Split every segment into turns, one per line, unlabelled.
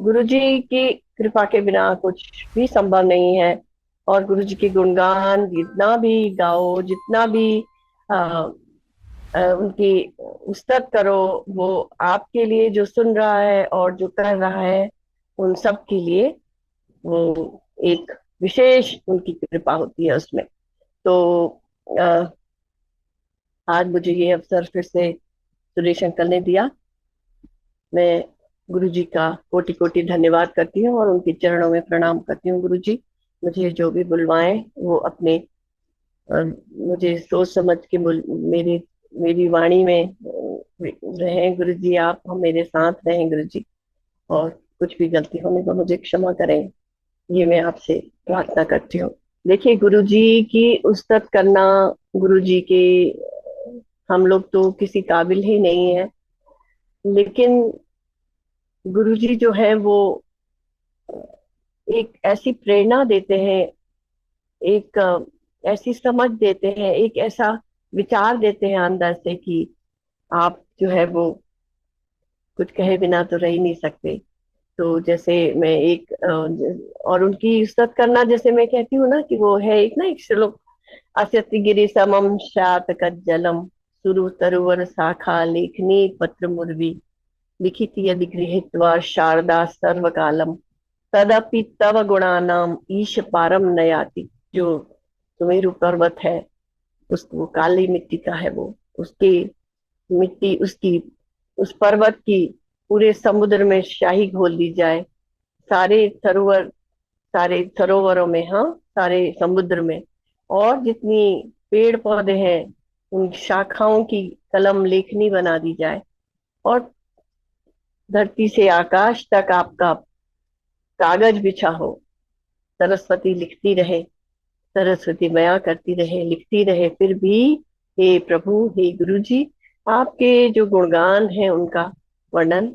गुरु जी की कृपा के बिना कुछ भी संभव नहीं है। और गुरु जी के गुणगान जितना भी गाओ, जितना भी आ, उनकी उस्तत करो, वो आपके लिए जो सुन रहा है और जो कर रहा है उन सब के लिए वो एक विशेष उनकी कृपा होती है उसमें। तो आ, आज मुझे ये अवसर फिर से सुरेश अंकल ने दिया। मैं गुरु जी का कोटि कोटि धन्यवाद करती हूँ और उनके चरणों में प्रणाम करती हूँ। गुरु जी मुझे जो भी बुलवाएं वो अपने मुझे सोच समझ के मेरी मेरी वाणी में रहें गुरु जी। आप हम मेरे साथ रहें गुरु जी। और कुछ भी गलती होने पर मुझे क्षमा करें, ये मैं आपसे प्रार्थना करती हूँ। देखिए गुरु जी की उस्तत करना, गुरु जी के हम लोग तो किसी काबिल ही नहीं है, लेकिन गुरु जी जो है वो एक ऐसी प्रेरणा देते हैं, एक ऐसी समझ देते हैं, एक ऐसा विचार देते हैं अंदर से कि आप जो है वो कुछ कहे बिना तो रह ही नहीं सकते। तो जैसे मैं एक और उनकी इज्जत करना, जैसे मैं कहती हूँ ना कि वो है एक ना एक श्लोक, असति गिरि समम शात कज्जलम सुरु तरुवर शाखा लेखनी पत्र मुर्वी लिखिति यदि गृहीत्वा शारदा सर्वकालम तदपि तव गुणानाम ईश पारम नयाति। जो सुमेरु पर्वत है, उस वो काली मिट्टी का है, वो उसकी मिट्टी उसकी उस पर्वत की पूरे समुद्र में शाही घोल दी जाए, सारे सरोवर, सारे सरोवरों में, हाँ सारे समुद्र में, और जितनी पेड़ पौधे हैं उन शाखाओं की कलम लेखनी बना दी जाए, और धरती से आकाश तक आपका कागज बिछा हो, सरस्वती लिखती रहे, सरस्वती बयां करती रहे, लिखती रहे, फिर भी हे प्रभु, हे गुरु जी, आपके जो गुणगान है उनका वर्णन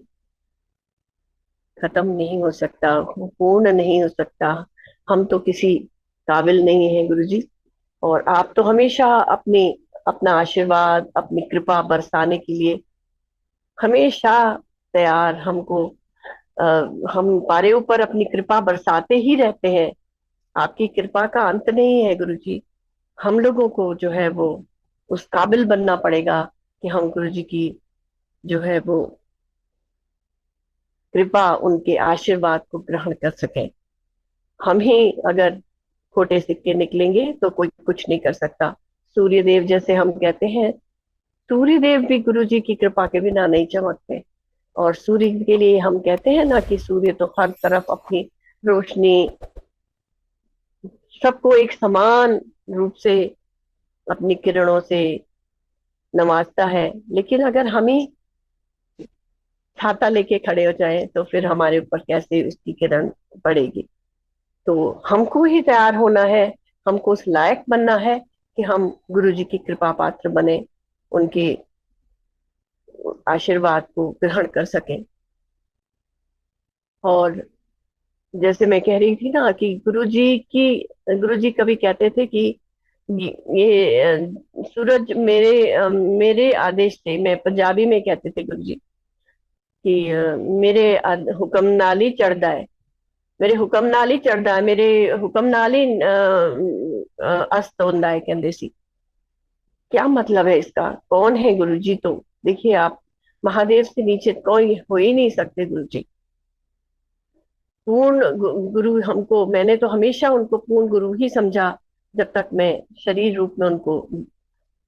खत्म नहीं हो सकता, पूर्ण नहीं हो सकता। हम तो किसी काबिल नहीं है गुरु जी। और आप तो हमेशा अपनी अपना आशीर्वाद, अपनी कृपा बरसाने के लिए हमेशा तैयार हमको, आ, हम पारे ऊपर अपनी कृपा बरसाते ही रहते हैं। आपकी कृपा का अंत नहीं है गुरु जी। हम लोगों को जो है वो उस काबिल बनना पड़ेगा कि हम गुरु जी की जो है वो कृपा, उनके आशीर्वाद को ग्रहण कर सकें। हम ही अगर खोटे सिक्के निकलेंगे तो कोई कुछ नहीं कर सकता। सूर्य देव जैसे हम कहते हैं, सूर्य देव भी गुरु जी की कृपा के बिना नहीं चमकते। और सूर्य के लिए हम कहते हैं ना कि सूर्य तो हर तरफ अपनी रोशनी सबको एक समान रूप से अपनी किरणों से नवाजता है। लेकिन अगर हम ही छाता लेके खड़े हो जाए तो फिर हमारे ऊपर कैसे उसकी किरण पड़ेगी। तो हमको ही तैयार होना है, हमको उस लायक बनना है कि हम गुरु जी की कृपा पात्र बने, उनके आशीर्वाद को ग्रहण कर सकें। और जैसे मैं कह रही थी ना कि गुरु जी कभी कहते थे कि ये सूरज मेरे मेरे आदेश से, मैं पंजाबी में कहते थे गुरु जी कि मेरे हुक्म नाल ही चढ़दा है, मेरे हुक्म नाल ही चढ़दा है, मेरे हुक्म नाल ही अस्त होंदा है कहंदे सी। क्या मतलब है इसका? कौन है गुरु जी? तो देखिए आप, महादेव से नीचे कोई हो ही नहीं सकते गुरु जी। पूर्ण गुरु हमको, मैंने तो हमेशा उनको पूर्ण गुरु ही समझा जब तक मैं शरीर रूप में उनको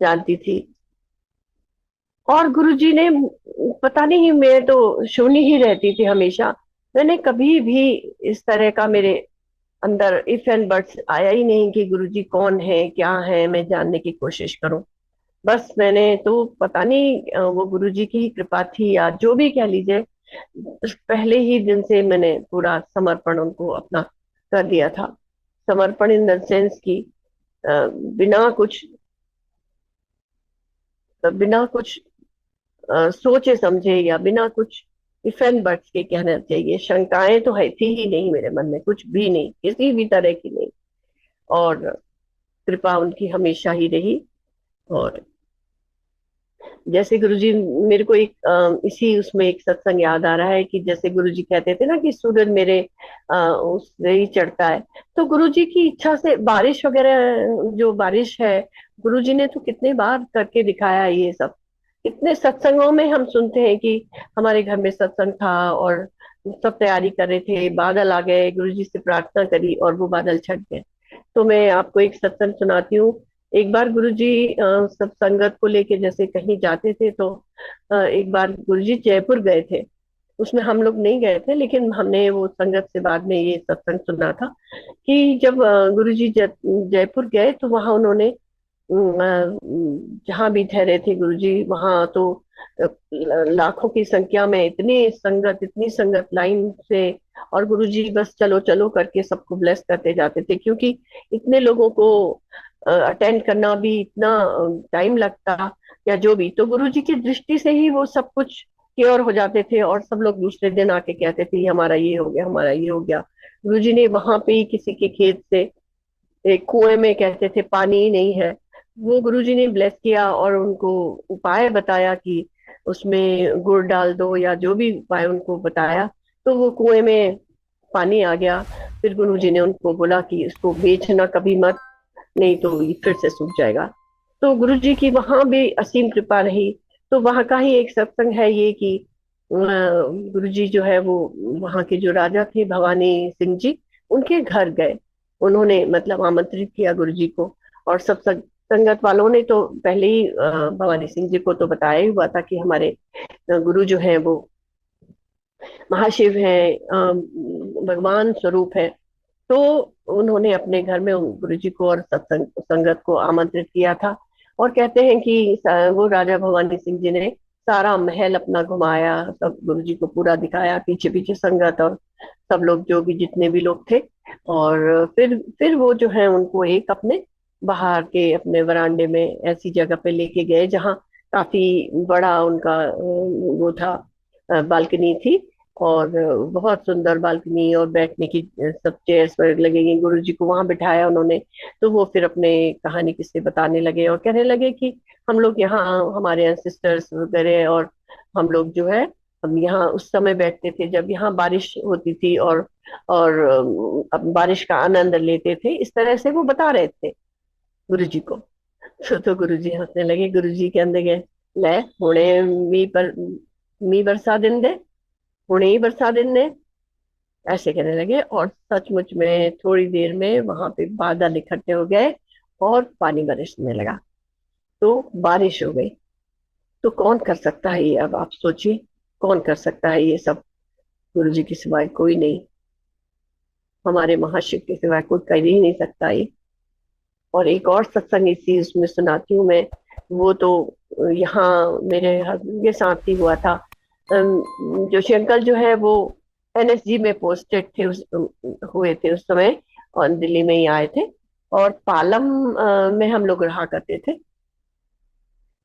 जानती थी। और गुरु जी ने, पता नहीं, मैं तो शून्य ही रहती थी हमेशा। मैंने कभी भी इस तरह का मेरे अंदर इफ एंड बट्स आया ही नहीं कि गुरु जी कौन है, क्या है, मैं जानने की कोशिश करूं। बस मैंने तो, पता नहीं वो गुरु जी की ही कृपा थी या जो भी कह लीजिए, उस पहले ही दिन से मैंने पूरा समर्पण उनको अपना कर दिया था। समर्पण इन द सेंस की बिना कुछ, बिना कुछ सोचे समझे या बिना कुछ इफ एंड बट्स के कहना चाहिए, शंकाएं तो है थी ही नहीं मेरे मन में, कुछ भी नहीं, किसी भी तरह की नहीं। और कृपा उनकी हमेशा ही रही। और जैसे गुरुजी, मेरे को एक इसी उसमें एक सत्संग याद आ रहा है कि जैसे गुरुजी कहते थे ना कि सूरज मेरे उससे ही चढ़ता है। तो गुरुजी की इच्छा से बारिश वगैरह, जो बारिश है, गुरुजी ने तो कितने बार करके दिखाया है ये सब। कितने सत्संगों में हम सुनते हैं कि हमारे घर में सत्संग था और सब तैयारी कर रहे थे, बादल आ गए, गुरुजी से प्रार्थना करी और वो बादल छट गए। तो मैं आपको एक सत्संग सुनाती हूँ। एक बार गुरुजी सब संगत को लेके जैसे कहीं जाते थे, तो एक बार गुरुजी जयपुर गए थे। उसमें हम लोग नहीं गए थे, लेकिन हमने वो संगत से बाद में ये सत्संग सुना था कि जब गुरुजी जयपुर गए तो वहां उन्होंने जहाँ भी ठहरे थे गुरुजी, वहां तो लाखों की संख्या में इतनी संगत लाइन से। और गुरुजी बस चलो चलो करके सबको ब्लेस करते जाते थे, क्योंकि इतने लोगों को अटेंड करना भी इतना टाइम लगता, या जो भी। तो गुरुजी की दृष्टि से ही वो सब कुछ क्योर हो जाते थे, और सब लोग दूसरे दिन आके कहते थे, "ये हमारा ये हो गया, हमारा ये हो गया।" गुरुजी ने वहां पे ही किसी के खेत से एक कुएं में, कहते थे पानी ही नहीं है, वो गुरुजी ने ब्लेस किया और उनको उपाय बताया कि उसमें गुड़ डाल दो, या जो भी उपाय उनको बताया। तो वो कुएं में पानी आ गया। फिर गुरुजी ने उनको बोला कि इसको बेचना कभी मत, नहीं तो ये फिर से सूख जाएगा। तो गुरुजी की वहां भी असीम कृपा रही। तो वहां का ही एक सत्संग है ये कि गुरुजी जो है वो वहां के जो राजा थे भवानी सिंह जी, उनके घर गए। उन्होंने मतलब आमंत्रित किया गुरुजी को। और सब संगत वालों ने तो पहले ही भवानी सिंह जी को तो बताया ही हुआ था कि हमारे गुरु जो है वो महाशिव है, भगवान स्वरूप है। तो उन्होंने अपने घर में गुरु जी को और सत्संग संगत को आमंत्रित किया था। और कहते हैं कि वो राजा भवानी सिंह जी ने सारा महल अपना घुमाया, सब गुरु जी को पूरा दिखाया, पीछे पीछे संगत और सब लोग जो भी जितने भी लोग थे। और फिर वो जो है उनको एक अपने बाहर के अपने वरांडे में ऐसी जगह पे लेके गए जहाँ काफी बड़ा उनका वो था, बालकनी थी। और बहुत सुंदर बालकनी, और बैठने की सब चेयर्स पर लगेंगी। गुरु जी को वहां बिठाया उन्होंने। तो वो फिर अपने कहानी किस्से बताने लगे और कहने लगे कि हम लोग यहाँ, हमारे एंसेस्टर्स वगैरह और हम लोग जो है, हम यहाँ उस समय बैठते थे जब यहाँ बारिश होती थी, और अब बारिश का आनंद लेते थे। इस तरह से वो बता रहे थे गुरु जी को। तो गुरु जी हंसने लगे। गुरु जी के अंदर गए, ले हुणे मी पर मी बरसा दिन दे, हुणे ही बरसा दिन दे, ऐसे कहने लगे। और सचमुच में थोड़ी देर में वहां पे बादल इकट्ठे हो गए और पानी बरसने लगा। तो बारिश हो गई। तो कौन कर सकता है ये? अब आप सोचिए, कौन कर सकता है ये सब? गुरु जी के सिवाय कोई नहीं, हमारे महाशिव के सिवाय कोई कर ही नहीं सकता ये। और एक और सत्संग इसी उसमें सुनाती हूँ मैं। वो तो यहाँ मेरे हस्बैंड के साथ ही हुआ था। जोशी अंकल जो है वो एनएसजी में पोस्टेड थे हुए थे उस समय, और दिल्ली में ही आए थे। और पालम में हम लोग रहा करते थे।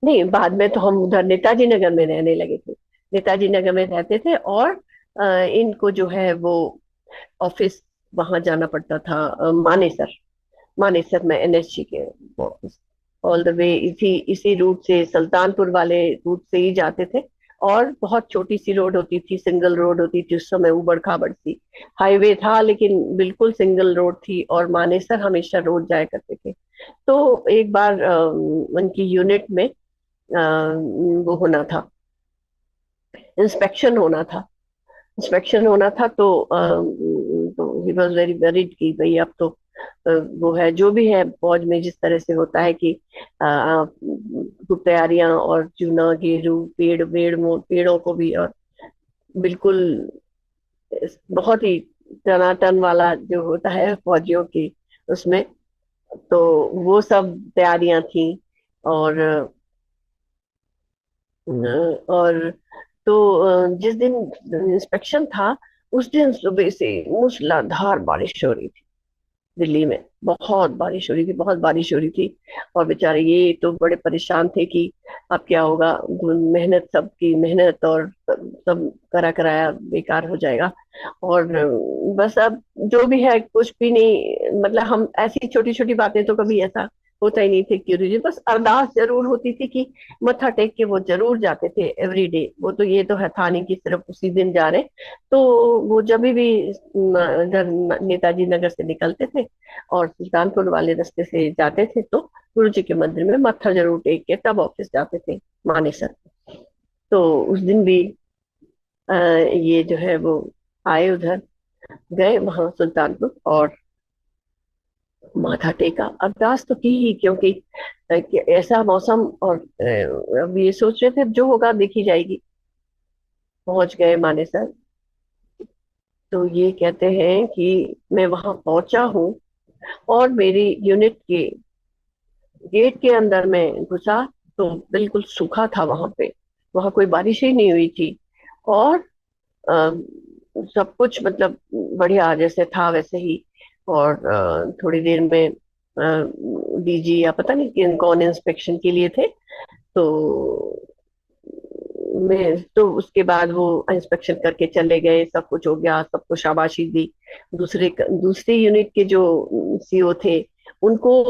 नहीं, बाद में तो हम उधर नेताजी नगर में रहने लगे थे। नेताजी नगर में रहते थे। और इनको जो है वो ऑफिस वहां जाना पड़ता था, मानेसर। मानेसर में एनएसजी के ऑल द वे इसी इसी रूट से, सुल्तानपुर वाले रूट से ही जाते थे। और बहुत छोटी सी रोड होती थी, सिंगल रोड होती थी उस समय, उबड़ खाबड़ सी। हाईवे था लेकिन बिल्कुल सिंगल रोड थी, और मानेसर हमेशा रोड जाया करते थे। तो एक बार उनकी यूनिट में वो होना था, इंस्पेक्शन होना था। इंस्पेक्शन होना था। तो ही वॉज वेरी वरीड कि भाई अब तो वो है जो भी है फौज में जिस तरह से होता है कि खूब तैयारियां, और चूना गेरू पेड़ों को भी, और बिल्कुल बहुत ही टनाटन वाला जो होता है फौजियों की उसमें। तो वो सब तैयारियां थी। और और तो जिस दिन इंस्पेक्शन था, उस दिन सुबह से मूसलाधार बारिश हो रही थी। दिल्ली में बहुत बारिश हो रही थी, बहुत बारिश हो रही थी। और बेचारे ये तो बड़े परेशान थे कि अब क्या होगा, मेहनत, सबकी मेहनत और सब करा कराया बेकार हो जाएगा। और बस अब जो भी है कुछ भी नहीं, मतलब हम ऐसी छोटी छोटी बातें तो कभी ऐसा होता ही नहीं थे गुरु जी, बस अरदास जरूर होती थी कि मत्था टेक के वो जरूर जाते थे एवरी डे। वो तो ये तो है था नहीं कि सिर्फ उसी दिन जा रहे। तो वो जब भी इधर नेताजी नगर से निकलते थे और सुल्तानपुर वाले रास्ते से जाते थे, तो गुरु जी के मंदिर में मत्था जरूर टेक के तब ऑफिस जाते थे मानेसर। तो उस दिन भी ये जो है वो आए उधर, गए वहां सुल्तानपुर और माथा टेका, अरदास तो की ही, क्योंकि कि ऐसा मौसम और अब ये सोच रहे थे जो होगा देखी जाएगी। पहुंच गए मानेसर। तो ये कहते हैं कि मैं वहां पहुंचा हूँ और मेरी यूनिट के गेट के अंदर में घुसा तो बिल्कुल सूखा था वहां पे। वहां कोई बारिश ही नहीं हुई थी। और अ, सब कुछ मतलब बढ़िया जैसे था वैसे ही। और थोड़ी देर में डीजी या पता नहीं कौन इंस्पेक्शन के लिए थे। तो मैं तो उसके बाद वो इंस्पेक्शन करके चले गए, सब कुछ हो गया, सबको शाबाशी दी। दूसरे यूनिट के जो सीओ थे उनको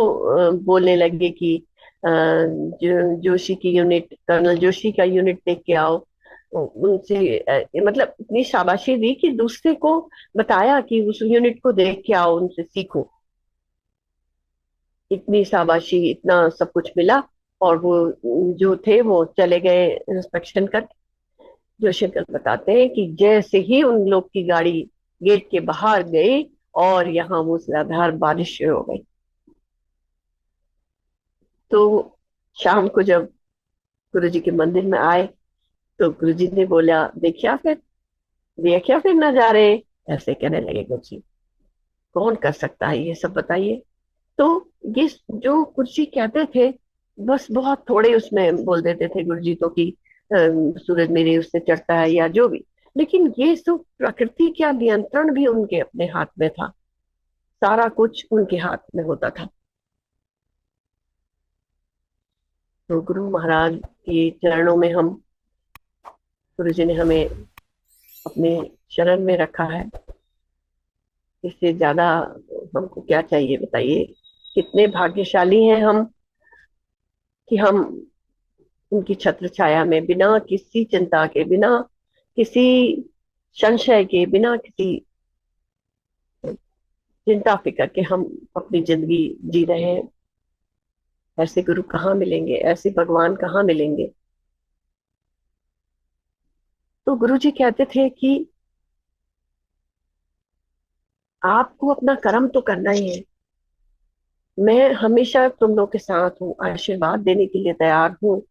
बोलने लगे कि जोशी की यूनिट, कर्नल जोशी का यूनिट देख के आओ। उनसे मतलब इतनी शाबाशी दी कि दूसरे को बताया कि उस यूनिट को देख के आओ, उनसे सीखो। इतनी शाबाशी, इतना सब कुछ मिला। और वो जो थे वो चले गए इंस्पेक्शन कर। जोशीमठ बताते हैं कि जैसे ही उन लोग की गाड़ी गेट के बाहर गई और यहाँ मूसलाधार बारिश शुरू हो गई। तो शाम को जब गुरु जी के मंदिर में आए तो गुरु जी ने बोला, देखिया फिर नजारे। ऐसे कहने लगे गुरु जी, कौन कर सकता है ये सब, बताइए। तो ये जो गुरु जी कहते थे, बस बहुत थोड़े उसमें बोल देते थे गुरु जी तो कि सूरज मेरे उससे चढ़ता है या जो भी। लेकिन ये सब प्रकृति का नियंत्रण भी उनके अपने हाथ में था। सारा कुछ उनके हाथ में होता था। तो गुरु महाराज के चरणों में हम, गुरु जी ने हमें अपने शरण में रखा है। इससे ज्यादा हमको क्या चाहिए, बताइए। कितने भाग्यशाली हैं हम कि हम उनकी छत्र छाया में बिना किसी चिंता के, बिना किसी संशय के, बिना किसी चिंता फिकर के हम अपनी जिंदगी जी रहे हैं। ऐसे गुरु कहाँ मिलेंगे, ऐसे भगवान कहाँ मिलेंगे। तो गुरु जी कहते थे कि आपको अपना कर्म तो करना ही है। मैं हमेशा तुम लोग के साथ हूँ, आशीर्वाद देने के लिए तैयार हूँ,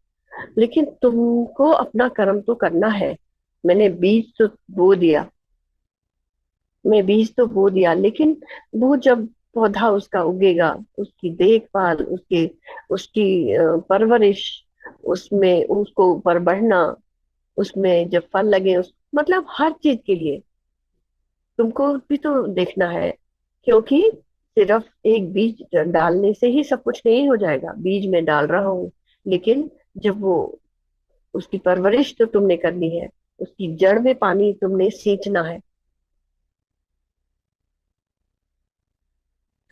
लेकिन तुमको अपना कर्म तो करना है। मैंने बीज तो बो दिया, मैं बीज तो बो दिया, लेकिन वो जब पौधा उसका उगेगा, उसकी देखभाल, उसके उसकी परवरिश, उसमें उसको ऊपर बढ़ना, उसमें जब फल लगे, उस मतलब हर चीज के लिए तुमको भी तो देखना है। क्योंकि सिर्फ एक बीज डालने से ही सब कुछ नहीं हो जाएगा। बीज में डाल रहा हूँ, लेकिन जब वो, उसकी परवरिश तो तुमने करनी है, उसकी जड़ में पानी तुमने सींचना है।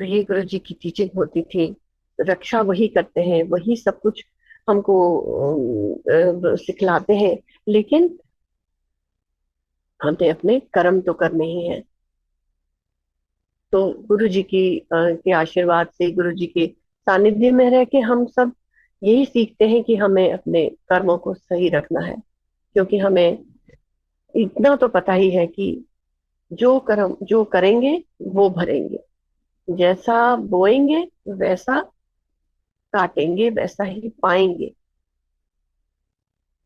तो ये गुरु जी की टीचिंग होती थी। रक्षा वही करते हैं, वही सब कुछ हमको सिखलाते हैं। लेकिन हमें अपने कर्म तो करने ही हैं। तो गुरु जी के आशीर्वाद से, गुरु जी के सानिध्य में रह के हम सब यही सीखते हैं कि हमें अपने कर्मों को सही रखना है। क्योंकि हमें इतना तो पता ही है कि जो कर्म जो करेंगे वो भरेंगे। जैसा बोएंगे वैसा काटेंगे, वैसा ही पाएंगे।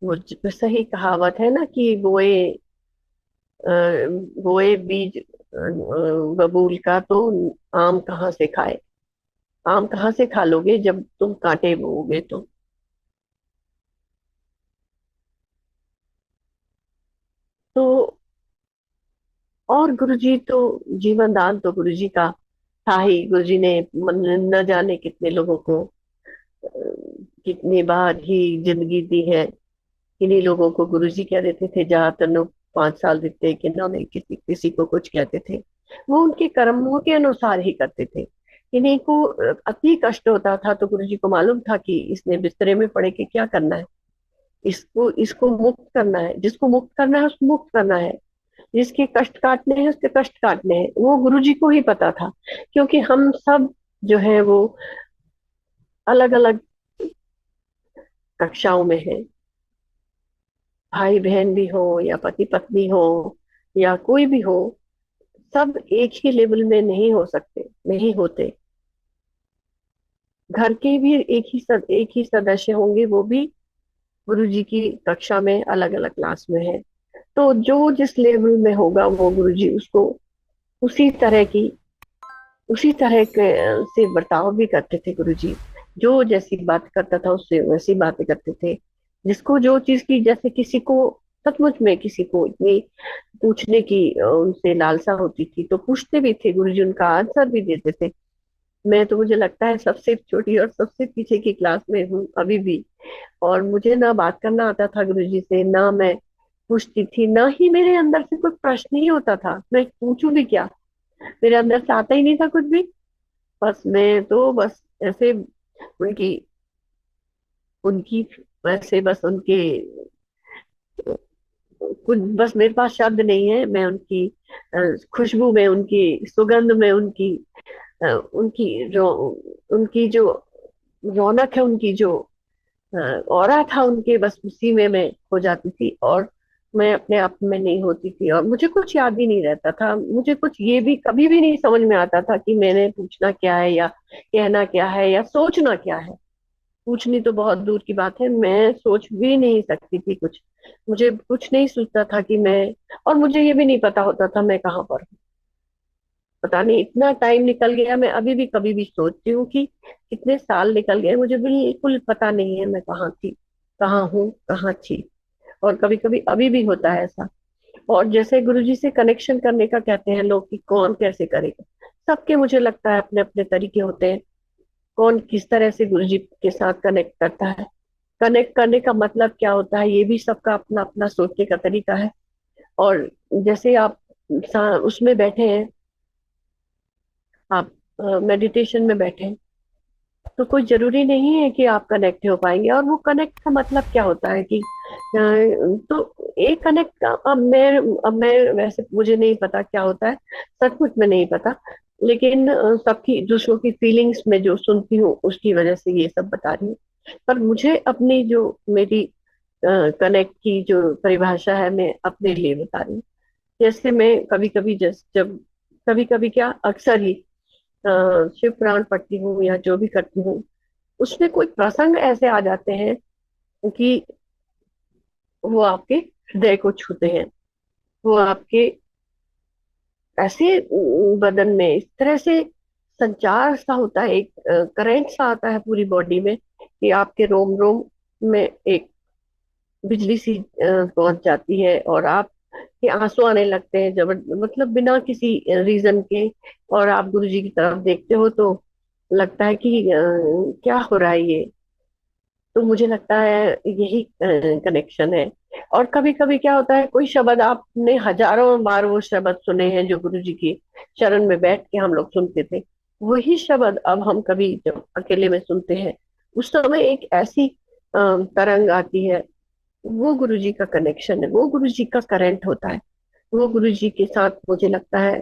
वो सही कहावत है ना कि अ, बोए बीज बबूल का तो आम कहाँ से खाए। आम कहाँ से खा लोगे जब तुम कांटे बोओगे तो। तो और गुरुजी तो, जीवन दान तो गुरुजी का था ही। गुरुजी ने न जाने कितने लोगों को कितनी बार ही जिंदगी दी है। किन्हीं लोगों को गुरुजी कह देते थे, जहाँ तनु 5 साल दिखते कि ना, नहीं किसी किसी को कुछ कहते थे। वो उनके कर्मों के अनुसार ही करते थे। इन्हीं को अति कष्ट होता था, तो गुरुजी को मालूम था कि इसने बिस्तरे में पड़े के क्या करना है। इसको इसको मुक्त करना है, जिसको मुक्त करना है उसको मुक्त करना है, जिसके कष्ट काटने हैं उसके कष्ट काटने हैं। वो गुरुजी को ही पता था, क्योंकि हम सब जो है वो अलग अलग कक्षाओं में हैं। भाई बहन भी हो या पति पत्नी हो या कोई भी हो, सब एक ही लेवल में नहीं हो सकते, नहीं होते। घर के भी एक ही सदस्य होंगे, वो भी गुरुजी की कक्षा में अलग अलग क्लास में है। तो जो जिस लेवल में होगा वो गुरुजी उसको उसी तरह की उसी तरह के से बर्ताव भी करते थे गुरुजी। जो जैसी बात करता था उससे वैसी बातें करते थे। जिसको जो चीज की, जैसे किसी को सचमुच में किसी को इतनी पूछने की उनसे लालसा होती थी तो पूछते भी थे गुरुजी, उनका आंसर भी देते थे। मैं तो, मुझे लगता है सबसे छोटी और सबसे पीछे की क्लास में हूँ अभी भी। और मुझे ना बात करना आता था गुरुजी से, ना मैं पूछती थी, ना ही मेरे अंदर से कोई प्रश्न ही होता था। मैं पूछूं भी क्या, मेरे अंदर से आता ही नहीं था कुछ भी। बस मैं तो बस ऐसे उनकी उनकी वैसे बस उनके कुछ, बस मेरे पास शब्द नहीं है। मैं उनकी खुशबू में, उनकी सुगंध में, उनकी जो उनकी जो रौनक है, उनकी जो ऑरा था उनके, बस उसी में मैं खो जाती थी। और मैं अपने आप में नहीं होती थी, और मुझे कुछ याद भी नहीं रहता था। मुझे कुछ ये भी कभी भी नहीं समझ में आता था कि मैंने पूछना क्या है या कहना क्या है या सोचना क्या है। पूछनी तो बहुत दूर की बात है, मैं सोच भी नहीं सकती थी कुछ। मुझे कुछ नहीं सूझता था कि मैं, और मुझे ये भी नहीं पता होता था मैं कहाँ पर हूँ। पता नहीं इतना टाइम निकल गया, मैं अभी भी कभी भी सोचती हूँ कि कितने साल निकल गए, मुझे बिल्कुल पता नहीं है मैं कहाँ थी, कहाँ हूँ, कहाँ थी। और कभी कभी अभी भी होता है ऐसा। और जैसे गुरुजी से कनेक्शन करने का कहते हैं लोग कि कौन कैसे करेगा, सबके मुझे लगता है अपने अपने तरीके होते हैं। कौन किस तरह से गुरुजी के साथ कनेक्ट करता है, कनेक्ट करने का मतलब क्या होता है, ये भी सबका अपना अपना सोचने का तरीका है। और जैसे आप उसमें बैठे हैं, आप मेडिटेशन में बैठे हैं, तो कोई जरूरी नहीं है कि आप कनेक्ट हो पाएंगे। और वो कनेक्ट का मतलब क्या होता है कि तो एक कनेक्ट का, अब मैं वैसे मुझे नहीं पता क्या होता है, सचमुच में नहीं पता। लेकिन सबकी दूसरों की फीलिंग्स में जो सुनती हूँ उसकी वजह से ये सब बता रही हूँ। पर मुझे अपनी जो मेरी कनेक्ट की जो परिभाषा है, मैं अपने लिए बता रही हूँ। जैसे मैं कभी कभी, जब कभी कभी क्या, अक्सर ही शिव पुराण पढ़ती हूँ या जो भी करती हूँ, उसमें कोई प्रसंग ऐसे आ जाते हैं कि वो आपके हृदय को छूते हैं। वो आपके ऐसे बदन में इस तरह से संचार सा होता है, एक करंट सा आता है पूरी बॉडी में कि आपके रोम रोम में एक बिजली सी पहुंच जाती है, और आप के आंसू आने लगते हैं, जब मतलब बिना किसी रीजन के। और आप गुरु जी की तरफ देखते हो तो लगता है कि क्या हो रहा है ये। तो मुझे लगता है यही कनेक्शन है। और कभी कभी क्या होता है, कोई शब्द आपने हजारों बार वो शब्द सुने हैं जो गुरु जी की शरण में बैठ के हम लोग सुनते थे, वही शब्द अब हम कभी जब अकेले में सुनते हैं, उस समय एक ऐसी तरंग आती है। वो गुरु जी का कनेक्शन है, वो गुरु जी का करंट होता है। वो गुरु जी के साथ मुझे लगता है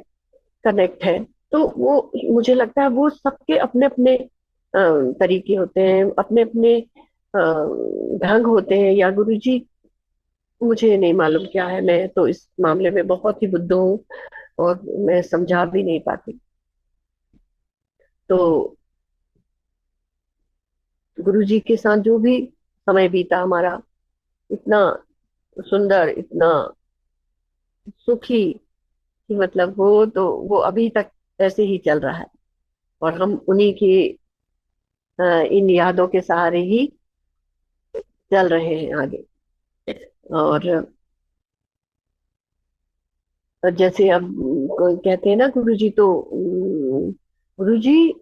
कनेक्ट है। तो वो, मुझे लगता है वो सबके अपने अपने तरीके होते हैं, अपने अपने ढंग होते हैं, या गुरुजी, मुझे नहीं मालूम क्या है। मैं तो इस मामले में बहुत ही बुद्धू हूँ, और मैं समझा भी नहीं पाती। तो गुरुजी के साथ जो भी समय बीता हमारा, इतना सुंदर, इतना सुखी, कि मतलब वो अभी तक ऐसे ही चल रहा है। और हम उन्हीं की इन यादों के सहारे ही चल रहे हैं आगे। और जैसे अब कोई कहते हैं ना गुरुजी, तो गुरुजी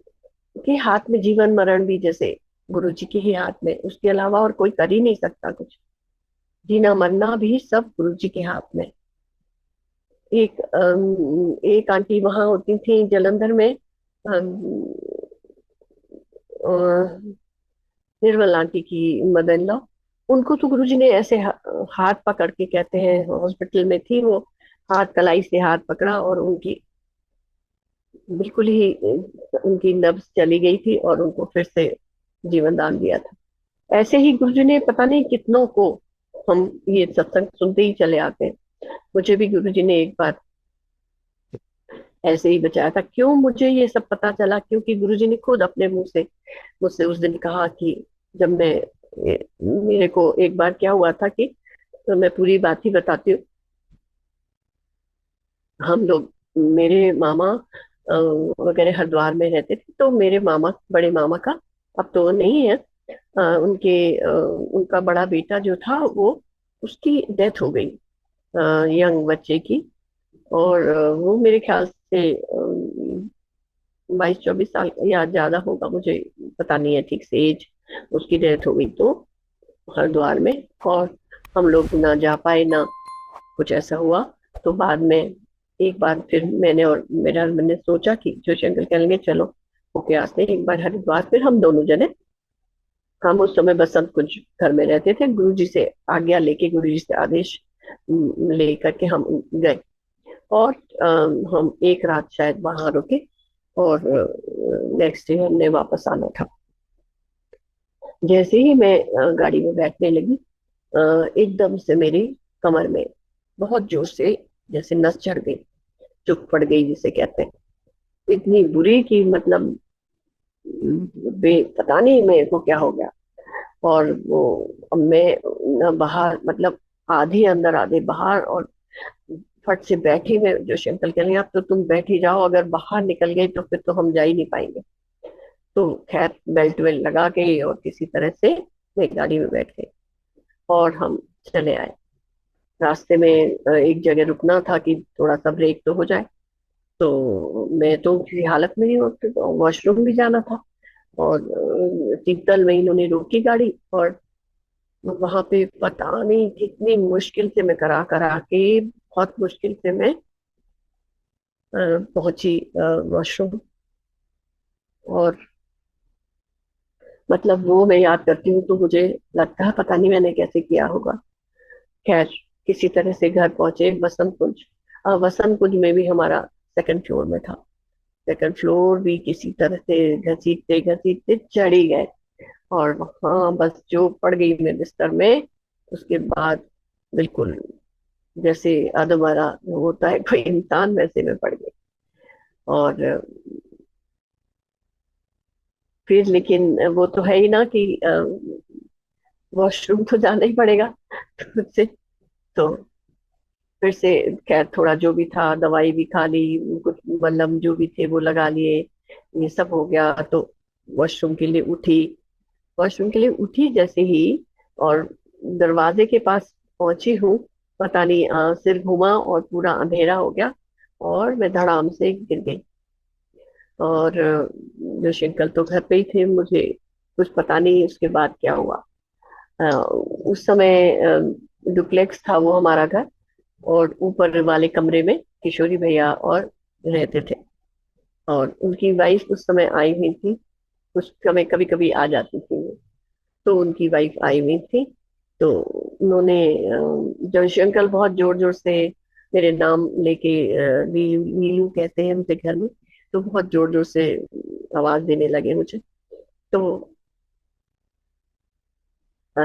के हाथ में जीवन मरण भी, जैसे गुरुजी के ही हाथ में, उसके अलावा और कोई कर ही नहीं सकता कुछ। जीना मरना भी सब गुरुजी के हाथ में। एक आंटी वहां होती थी जलंधर में, निर्मल आंटी की मदर इन लॉ, उनको तो गुरुजी ने ऐसे हाथ पकड़ के, कहते हैं हॉस्पिटल में थी वो, हाथ कलाई से हाथ पकड़ा और उनकी बिल्कुल ही उनकी नब्ज चली गई थी और उनको फिर से जीवन दान दिया था। ऐसे ही गुरुजी ने पता नहीं कितनों को, हम ये सत्संग सुनते ही चले आते हैं। मुझे भी गुरुजी ने एक बार ऐसे ही बचाया था। क्यों मुझे ये सब पता चला? क्योंकि गुरुजी ने खुद अपने मुंह से मुझसे उस दिन कहा कि जब मैं मेरे को एक बार क्या हुआ था कि, तो मैं पूरी बात ही बताती हूँ। हम लोग, मेरे मामा वगैरह हरिद्वार में रहते थे, तो मेरे मामा, बड़े मामा का, अब तो नहीं है, उनका बड़ा बेटा जो था वो, उसकी डेथ हो गई यंग बच्चे की। और वो मेरे ख्याल से 22-24 साल का या ज्यादा होगा, मुझे पता नहीं है ठीक से एज। उसकी डेथ हो गई तो हरिद्वार में, और हम लोग ना जा पाए ना कुछ ऐसा हुआ। तो बाद में एक बार फिर मैंने और मेरे हस्बैंड ने सोचा कि जोशी अंकल कहेंगे चलो ओके आते हैं एक बार हरिद्वार। फिर हम दोनों जने, हम उस समय बसंत कुंज घर में रहते थे, गुरु जी से आज्ञा लेके, गुरु जी से आदेश लेकर के हम गए। और हम एक रात शायद वहां रुके, और नेक्स्ट डे हमने वापस आना था। जैसे ही मैं गाड़ी में बैठने लगी, एकदम से मेरी कमर में बहुत जोर से जैसे नस चढ़ गई, चुप पड़ गई जिसे कहते हैं। इतनी बुरी की मतलब, पता नहीं मेरे को क्या हो गया। और वो, अब मैं न बाहर, मतलब आधी अंदर आधे बाहर, और फट से बैठी में, जो शंकल कह रहे अब तो तुम बैठ ही जाओ, अगर बाहर निकल गई तो फिर तो हम जा ही नहीं पाएंगे। तो खैर बेल्ट वेल्ट लगा के और किसी तरह से मैं गाड़ी में बैठ गई और हम चले आए। रास्ते में एक जगह रुकना था कि थोड़ा सा ब्रेक तो हो जाए। तो मैं तो किसी हालत में नहीं होती, तो वॉशरूम भी जाना था। और तीर्थल में इन्होंने रोकी गाड़ी, और वहां पे पता नहीं कितनी मुश्किल से मैं करा करा के, बहुत मुश्किल से मैं पहुंची वॉशरूम। और मतलब वो मैं याद करती हूँ तो मुझे लगता है पता नहीं मैंने कैसे किया होगा। खैर किसी तरह से घर पहुंचे वसंत कुंज। वसंत कुंज में भी हमारा सेकंड फ्लोर में था। सेकंड फ्लोर भी किसी तरह से घसीटते घसीटते चढ़ ही गए, और हाँ बस जो पड़ गई मैं बिस्तर में, उसके बाद बिल्कुल जैसे अधमरा होता है कोई इंसान, वैसे में पड़ गई। और फिर लेकिन वो तो है ही ना कि वॉशरूम तो जाना ही पड़ेगा खुद से। तो फिर से खैर थोड़ा जो भी था, दवाई भी खा ली, कुछ मलहम जो भी थे वो लगा लिए, ये सब हो गया। तो वॉशरूम के लिए उठी। वॉशरूम के लिए उठी जैसे ही, और दरवाजे के पास पहुंची हूँ, पता नहीं सिर घुमा और पूरा अंधेरा हो गया, और मैं धड़ाम से गिर गई। और जो शंकल तो घर पे ही थे, मुझे कुछ पता नहीं उसके बाद क्या हुआ। उस समय डुप्लेक्स था वो हमारा घर, और ऊपर वाले कमरे में किशोरी भैया और रहते थे। और उनकी वाइफ उस समय आई हुई थी, कुछ समय कभी कभी आ जाती थी वो। तो उनकी वाइफ आई हुई थी। तो उन्होंने जयशंकर बहुत जोर जोर से मेरे नाम लेके, नीलू कहते हैं उनके घर में, तो बहुत जोर जोर से आवाज देने लगे मुझे। तो अ,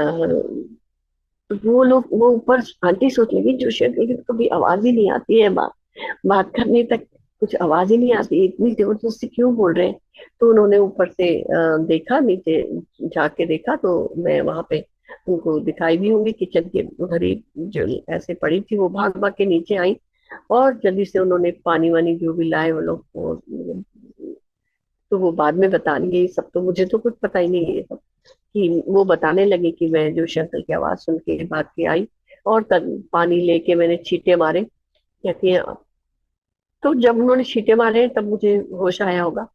वो लोग, वो ऊपर आंटी सोच लगी जो शंकर की तो कभी आवाज ही नहीं आती है, बात करने तक कुछ आवाज ही नहीं आती, इतनी जोर जोर से क्यों बोल रहे हैं। तो उन्होंने ऊपर से देखा, नीचे झांक के देखा, तो मैं वहां पे उनको दिखाई भी होंगी किचन के उधर ही जो ऐसे पड़ी थी। वो भाग भाग के नीचे आई, और जल्दी से उन्होंने पानी वानी जो भी लाए वो लोग, तो वो बाद में बताएंगे ये सब, तो मुझे तो कुछ पता ही नहीं है ये सब। कि वो बताने लगे कि मैं जो शंकर की आवाज सुन के भाग के आई, और तब पानी लेके मैंने छींटे मारे, कहती है। तो जब उन्होंने छींटे मारे तब मुझे होश आया होगा,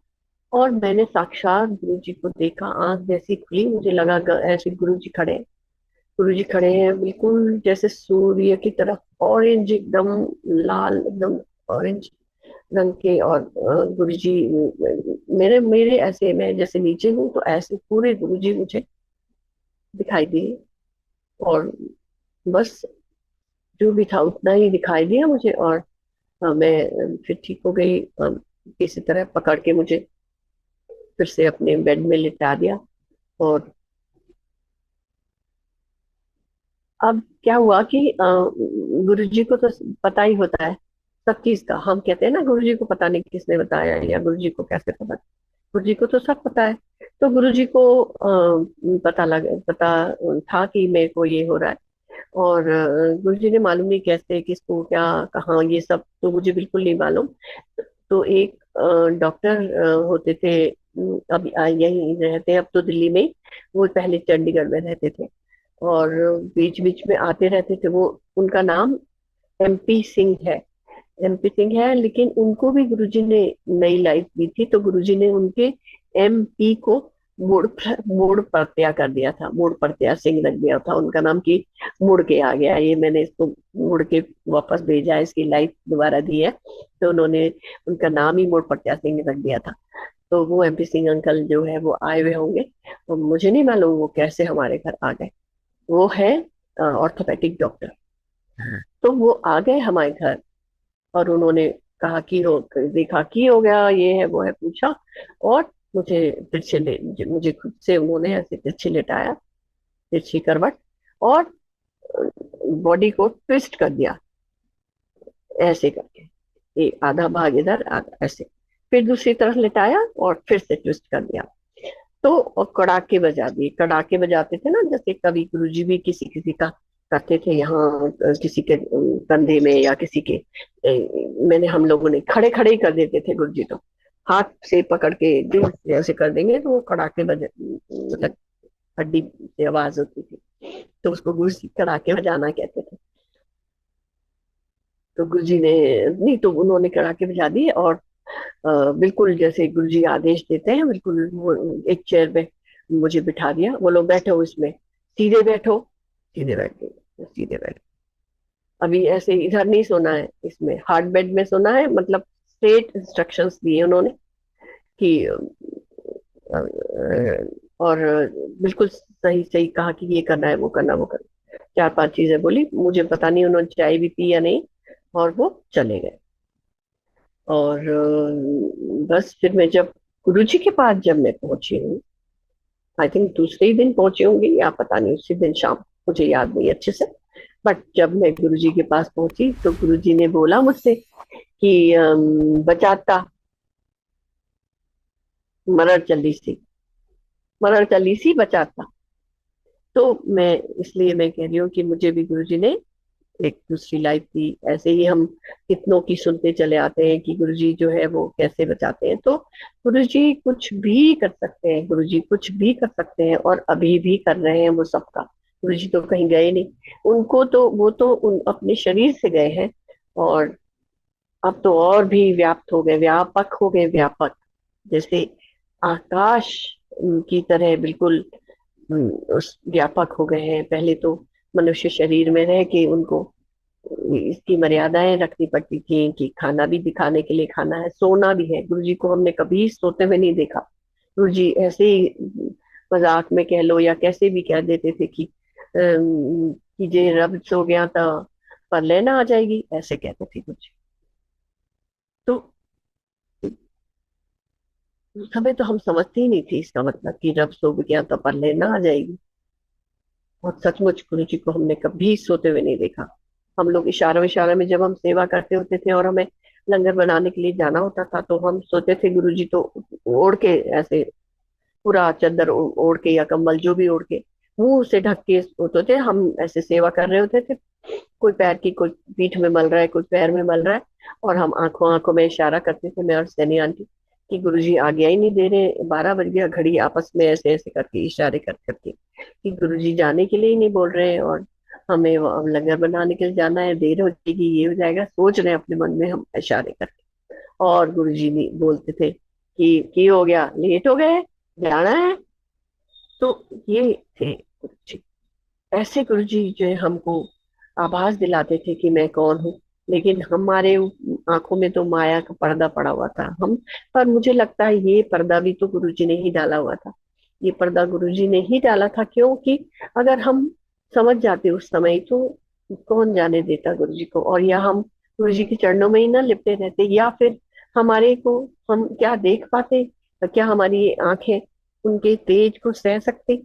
और मैंने साक्षात गुरु जी को देखा। आंख जैसी खुली, मुझे लगा ऐसे गुरु जी खड़े हैं। गुरु जी खड़े हैं बिल्कुल जैसे सूर्य की तरफ, ऑरेंज एकदम, लाल एकदम ऑरेंज, रंग के। और गुरुजी मेरे मेरे ऐसे, मैं जैसे नीचे हूँ तो ऐसे पूरे गुरुजी मुझे दिखाई दिए। और बस जो भी था उतना ही दिखाई दिया मुझे। और मैं फिर ठीक हो गई। किसी तरह पकड़ के मुझे फिर से अपने बेड में लिटा दिया। और अब क्या हुआ कि गुरुजी को तो पता ही होता है सब चीज का। हम कहते हैं ना गुरुजी को पता नहीं किसने बताया, या गुरुजी को कैसे पता। गुरुजी को तो सब पता है। तो गुरुजी को पता था कि मेरे को ये हो रहा है। और गुरुजी ने मालूम नहीं कैसे, किसको, क्या, कहाँ, ये सब तो मुझे बिल्कुल नहीं मालूम। तो एक डॉक्टर होते थे, अभी यहीं रहते हैं अब तो दिल्ली में ही। वो पहले चंडीगढ़ में रहते थे और बीच बीच में आते रहते थे वो। उनका नाम एमपी सिंह है। एमपी सिंह है, लेकिन उनको भी गुरुजी ने नई लाइफ दी थी, तो गुरुजी ने उनके एमपी को मुड़ प्रत्या कर दिया था। मुड़ प्रत्या सिंह रख दिया था उनका नाम, की मुड़ के आ गया ये, मैंने इसको मुड़ के वापस भेजा है, इसकी लाइफ दोबारा दी है। तो उन्होंने उनका नाम ही मुड़ प्रत्या सिंह रख दिया था। तो वो एमपी सिंह अंकल जो है वो आए हुए होंगे। तो मुझे नहीं मालूम वो कैसे हमारे घर आ गए। वो है ऑर्थोपेडिक डॉक्टर। तो वो आ गए हमारे घर। और उन्होंने कहा कि हो, देखा कि हो गया, ये है वो है, पूछा। और मुझे मुझे खुद से उन्होंने ऐसे तिरछे लेटाया, तिरछी करवट, और बॉडी को ट्विस्ट कर दिया ऐसे करके। ये आधा भाग इधर, आधा ऐसे। फिर दूसरी तरफ लेटाया और फिर से ट्विस्ट कर दिया। तो और कड़ाके बजा दिए। कड़ाके बजाते थे ना, जैसे कभी गुरुजी भी किसी किसी का करते थे यहाँ, किसी के कंधे में या किसी के मैंने, हम लोगों ने खड़े खड़े ही कर देते थे गुरुजी। तो हाथ से पकड़ के जोर से ऐसे कर देंगे तो वो कड़ाके बज, मतलब हड्डी से आवाज होती थी। तो उसको गुरुजी कड़ाके बजाना कहते थे। तो गुरुजी ने, नहीं तो उन्होंने कड़ाके बजा दिए। और बिल्कुल जैसे गुरुजी आदेश देते हैं, बिल्कुल वो एक चेयर पे मुझे बिठा दिया। बोलो बैठो इसमें, सीधे बैठो। सीधे बैठ गई, सीधे बैठ। अभी ऐसे इधर नहीं सोना है, इसमें हार्ड बेड में सोना है, मतलब स्ट्रेट इंस्ट्रक्शंस दिए उन्होंने कि और बिल्कुल सही सही कहा कि ये करना है, वो करना, वो करना। चार पांच चीजें बोली, मुझे पता नहीं उन्होंने चाय भी पी या नहीं। और वो चले गए। और बस फिर मैं जब गुरुजी के पास जब मैं पहुंची हूँ, आई थिंक दूसरे ही दिन पहुंची होंगी या पता नहीं उसी दिन शाम, मुझे याद नहीं अच्छे से। बट जब मैं गुरुजी के पास पहुंची तो गुरुजी ने बोला मुझसे कि बचाता मरड़ चली सी, मरड़ चली सी बचाता। तो मैं, इसलिए मैं कह रही हूँ कि मुझे भी गुरुजी ने एक दूसरी लाइफ दी। ऐसे ही हम कितनों की सुनते चले आते हैं कि गुरुजी जो है वो कैसे बचाते हैं। तो गुरुजी कुछ भी कर सकते हैं, गुरुजी कुछ भी कर सकते हैं, और अभी भी कर रहे हैं वो सबका। गुरुजी तो कहीं गए नहीं। उनको तो, वो तो अपने शरीर से गए हैं। और अब तो और भी व्याप्त हो गए, व्यापक हो गए, व्यापक, जैसे आकाश की तरह बिल्कुल उस व्यापक हो गए हैं। पहले तो मनुष्य शरीर में रह के उनको इसकी मर्यादाएं रखनी पड़ती थी कि खाना भी दिखाने के लिए खाना है, सोना भी है। गुरुजी को हमने कभी सोते हुए नहीं देखा। गुरुजी ऐसे ही मजाक में कह लो या कैसे भी कह देते थे कि जे रब सो गया था पर लेना आ जाएगी, ऐसे कहते थे गुरुजी। तो उस समय तो हम समझते ही नहीं थी इसका मतलब कि रब सो गया तो पर लेना आ जाएगी। और सचमुच गुरुजी को हमने कभी सोते हुए नहीं देखा। हम लोग इशारों इशारों में जब हम सेवा करते होते थे और हमें लंगर बनाने के लिए जाना होता था, तो हम सोते थे गुरुजी तो ओढ़ के ऐसे पूरा चादर ओढ़ के या कंबल जो भी ओढ़ के मुंह से ढक के सोते थे। हम ऐसे सेवा कर रहे होते थे, कोई पैर की, कोई पीठ में मल रहा है, कोई पैर में मल रहा है। और हम आंखों आंखों में इशारा करते थे, मैं और सैनी आंटी, कि गुरुजी आगे ही नहीं दे रहे, 12 बज गया। घड़ी आपस में ऐसे ऐसे करके इशारे कर करके कि गुरुजी जाने के लिए ही नहीं बोल रहे हैं। और हमें वो अब लंगर बनाने के लिए जाना है, देर हो जाएगी, ये हो जाएगा, सोच रहे हैं अपने मन में हम इशारे करके। और गुरुजी नहीं बोलते थे कि हो गया, लेट हो गए, जाना है। तो ये थे गुरुजी। ऐसे गुरुजी जो है हमको आभास दिलाते थे कि मैं कौन हूँ। लेकिन हमारे आंखों में तो माया का पर्दा पड़ा हुआ था हम। पर मुझे लगता है ये पर्दा भी तो गुरुजी ने ही डाला हुआ था। ये पर्दा गुरुजी ने ही डाला था, क्योंकि अगर हम समझ जाते उस समय तो कौन जाने देता गुरुजी को, और या हम गुरुजी के चरणों में ही ना लिपटे रहते, या फिर हमारे को हम क्या देख पाते, क्या हमारी आंखें उनके तेज को सह सकती।